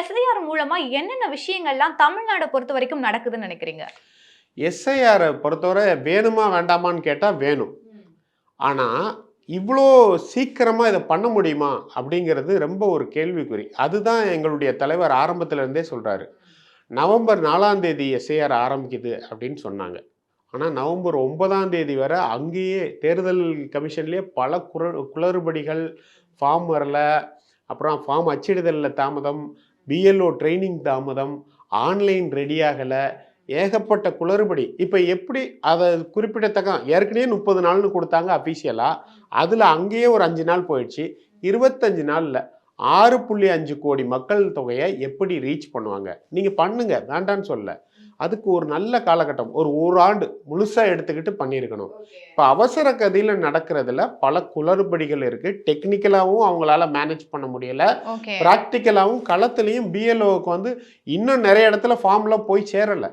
SIR மூலமா என்னென்ன விஷயங்கள்லாம் தமிழ்நாட பொறுத்த வரைக்கும் நடக்குதுன்னு நினைக்கிறீங்க? எஸ்ஐஆரை பொறுத்தவரை வேணுமா வேண்டாமான்னு கேட்டால் வேணும். ஆனால் இவ்வளோ சீக்கிரமாக இதை பண்ண முடியுமா அப்படிங்கிறது ரொம்ப ஒரு கேள்விக்குறி. அதுதான் எங்களுடைய தலைவர் ஆரம்பத்துல இருந்தே சொல்கிறாரு. நவம்பர் 4ஆம் தேதி எஸ்ஐஆர் ஆரம்பிக்குது அப்படின்னு சொன்னாங்க. ஆனால் நவம்பர் 9ஆம் தேதி வரை அங்கேயே தேர்தல் கமிஷன்லேயே பல குளறுபடிகள், ஃபார்ம் வரல, அப்புறம் ஃபார்ம் அச்சிடுதலில் தாமதம், பிஎல்ஓ ட்ரைனிங் தாமதம், ஆன்லைன் ரெடி ஆகலை, ஏகப்பட்ட குளறுபடி. இப்போ எப்படி அதை குறிப்பிடத்தக்க ஏற்கனவே 30 நாள்னு கொடுத்தாங்க அஃபீஷியலாக. அதில் அங்கேயே ஒரு 5 நாள் போயிடுச்சு. 25 நாளில் 6.5 கோடி மக்கள் தொகையை எப்படி ரீச் பண்ணுவாங்க? நீங்கள் பண்ணுங்க, வேண்டான்னு சொல்ல. அதுக்கு ஒரு நல்ல காலகட்டம், ஒரு ஆண்டு முழுசாக எடுத்துக்கிட்டு பண்ணியிருக்கணும். இப்போ அவசர கதியில் நடக்கிறதுல பல குளறுபடிகள் இருக்குது. டெக்னிக்கலாகவும் அவங்களால மேனேஜ் பண்ண முடியலை, ப்ராக்டிக்கலாகவும் களத்துலேயும் பிஎல்ஓவுக்கு இன்னும் நிறைய இடத்துல ஃபார்ம்லாம் போய் சேரலை.